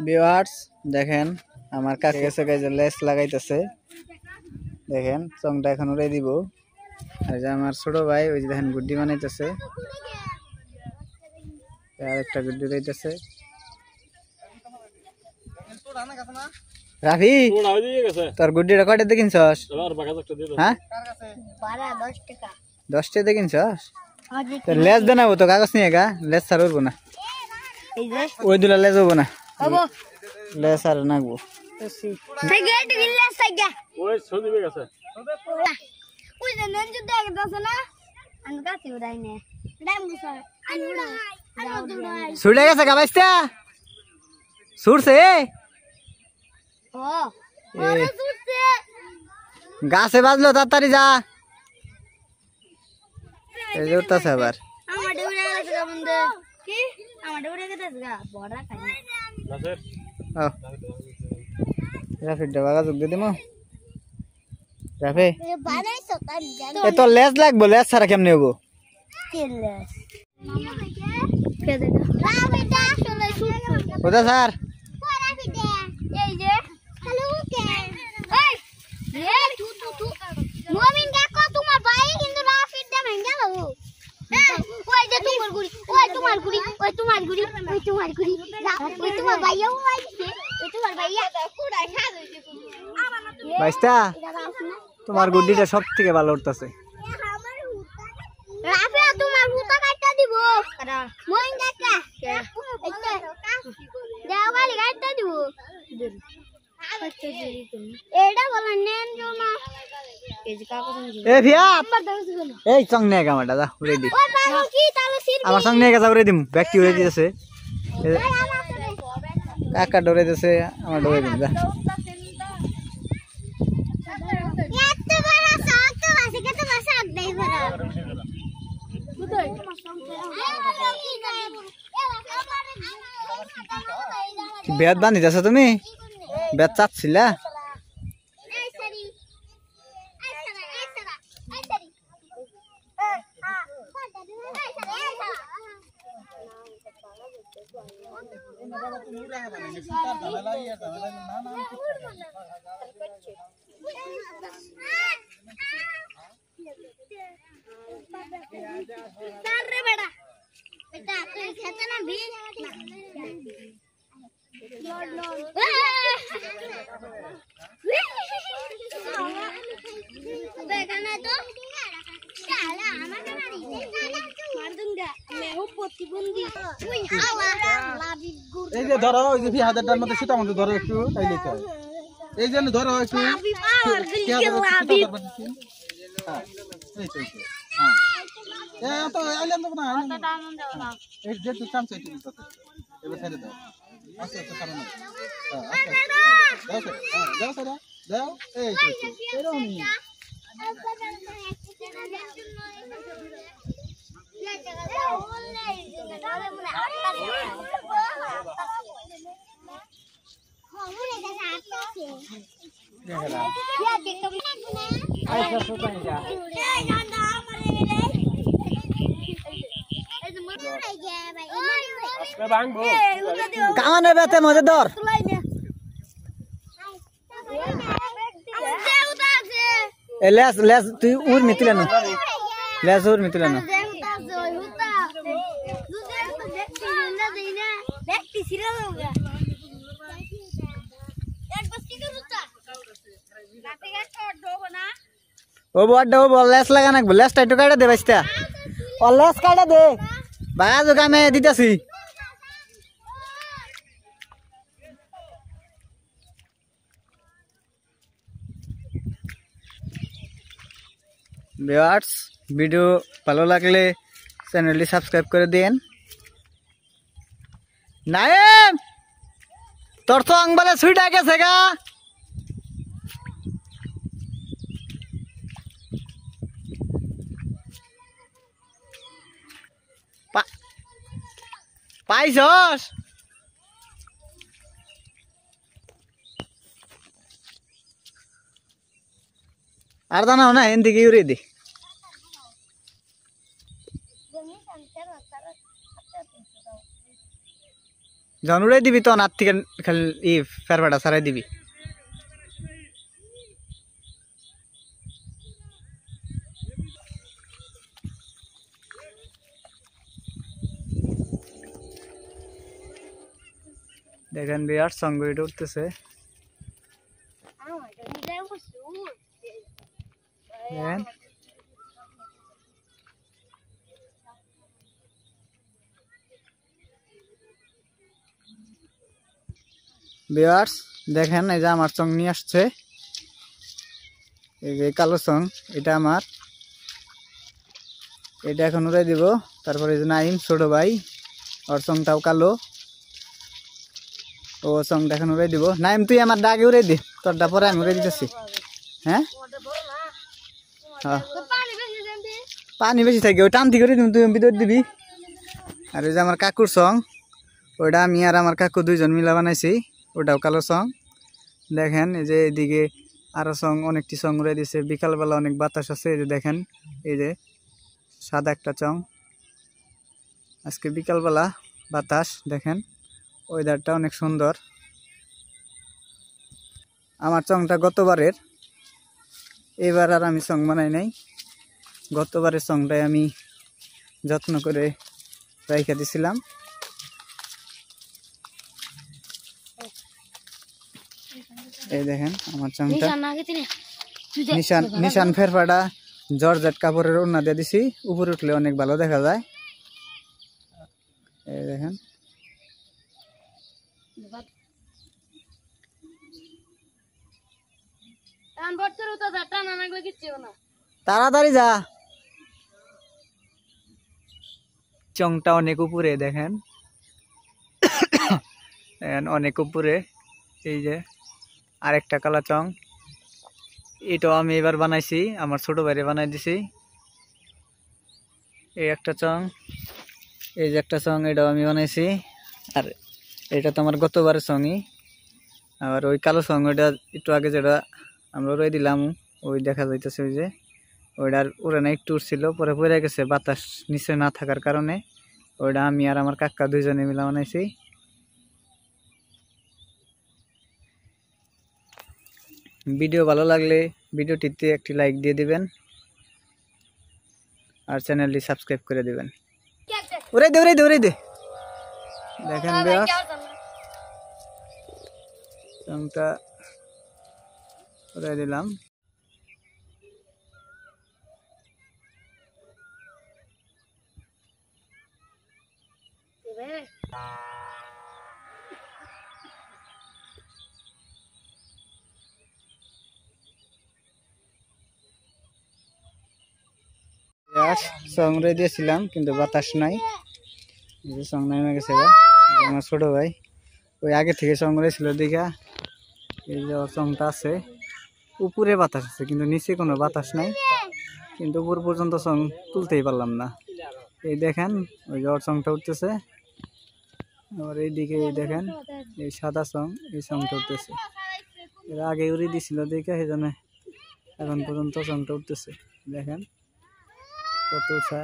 Viewers দেখেন আমার কাছে গেছে গাইজ লেস লাগাইতেছে দেখেন চংটা এখন উড়াই দিব আর যে আমার ছোট ভাই ওই যে দেখেন গুড্ডি বানাইতেছে আর একটা গুড্ডি উড়াইতেছে রাফি তোর গুড্ডিটা কয়টা দিয়ে কিনছস হ্যাঁ 10 টাকা দিয়ে কিনছস তোর লেস দেনাবো তো কাগজ নিয়ে গা লেস ছাড় উঠবো না ওই দুলা লেস হবো না লেস আর নাগবো ছুটে গেছে গাবাইস্তা ছুটছে গাছে বাজলো তাড়াতাড়ি যা উঠতেছে আবার রাফির বাগা যোগ দিয়ে দিমো রাফি তো লেস লাগবো লেস ছাড়া কেমনি হবো কোথা স্যার বাইস্তা তোমার গুড্ডিটা সব থেকে ভালো উঠতেছে এই সং নিয়ে গা আমারটা উড়ে দি আমার সঙ্গে নিয়ে গেছে উড়ে দিম ব্যাগটি উড়ে দিতেছে কাকা ডরে দিতেছে আমার ডরে দিম যা বেদ বান্ধিতেছ তুমি বেদ চাচ্ছিলা এই যে ধরো ওই যে 2000টার মধ্যে সেটা আমাদের ধরো একটু তাইলে তো এই জন্য ধরো একটু হ্যাঁ এই তো হ্যাঁ তো আইলেন তো না এই যে তো চান্স আছে তো এবার ছেড়ে দাও আচ্ছা আচ্ছা কারণ দাও দাও দাও দাও এই তো এরকমই কামানের বেতে মজা ধর লেস লেস তুই উর মিতিলে না লেস উর মিতিলে না ও বড় ও লেস লাগা না লেস টাইট কাটা দে বাইস্তা ও লেস কাটা দে বাজ কামে দিতাছি ভিউয়ার্স ভিডিও ভালো লাগলে চ্যানেলটি সাবস্ক্রাইব করে দেন নাইম তোর তো আংবালে ছুইটা গেছে গা পাইছস আর দানাও না এন দিকে উড়ে দি যখন উড়াই দিবি তখন হাত থেকে খালি ফেরফাটা ছাড়াই দিবি। দেখেন বিরাট সঙ্গীত উঠতেছে। দেখেন ভিউয়ার্স, দেখেন এই যে আমার সং নিয়ে আসছে, এই যে কালো সং, এটা আমার, এটা এখন উড়াই দিব। তারপরে এই যে নাইম ছোট ভাই, ওর সংটাও কালো, ও সংটা এখন উড়াই দিব। নাইম তুই আমার ডাকে উড়াই দি, তোরটা পরে আমি উড়াই দিতেছি। হ্যাঁ পানি বেশি থাকে, ওই টানতি করে তুই ভিতর দিবি। আর ওই যে আমার কাকুর সং, ওইটা আমি আর আমার কাকু দুইজন মিলা বানাইছি, ওটাও কালো সং। দেখেন এই যে এইদিকে আরো সং, অনেকটি সং উড়াই দিছে। বিকালবেলা অনেক বাতাস আছে, এই যে দেখেন এই যে সাদা একটা চং, আজকে বিকালবেলা বাতাস। দেখেন ওয়েদারটা অনেক সুন্দর। আমার চংটা গতবারের, এবার আর আমি সং বানাই নাই। গতবারের সংটাই আমি যত্ন করে রাইখা দিছিলাম। এই দেখেন আমার চংটা নিশান ফেরফাটা জর্জেট কাপড়ের ওড়না দিয়ে দিছি, উপরে উঠলে অনেক ভালো দেখা যায়। এই দেখেন তাড়াতাড়ি যা, চংটা অনেক উপরে। দেখেন অনেক উপরে। এই যে আরেকটা কালা চং, এটাও আমি এবার বানাইছি, আমার ছোট ভাইরে বানাই দিছি। এই একটা চং, এই যে একটা চং, এটাও আমি বানাইছি। আর এটা তো আমার গতবারের চংই। আর ওই কালো চং, ওইটা একটু আগে যেটা আমরা উড়াই দিলাম, ওই দেখা যাইতেছে, ওই যে ওইটার উড়ানো একটু উঠছিল, পরে পড়ে গেছে বাতাস নিচে না থাকার কারণে। ওইটা আমি আর আমার কাকা দুইজনে মিলে বানাইছি। ভিডিও ভালো লাগলে ভিডিওটিতে একটি লাইক দিয়ে দিবেন আর চ্যানেলটি সাবস্ক্রাইব করে দিবেন। উড়াই দে উড়াই দে উড়াই দে। দেখেন চংটা উড়াই দিলাম। সং উড়াই দিয়েছিলাম কিন্তু বাতাস নাই, সং নেমে গেছে। আমার ছোট ভাই ওই আগে থেকে সং উড়াইছিল দীঘা, এই যে চংটা আছে, উপরে বাতাস আছে কিন্তু নিচে কোনো বাতাস নাই, কিন্তু উপর পর্যন্ত সং তুলতেই পারলাম না। এই দেখেন ওই যে ওর চংটা উঠতেছে, আবার এইদিকে দেখেন এই সাদা চং, এই চংটা উঠতেছে। এর আগে উড়ে দিছিল দেখে সেই জন্য এখন পর্যন্ত চংটা উঠতেছে। দেখেন কত উঁচা।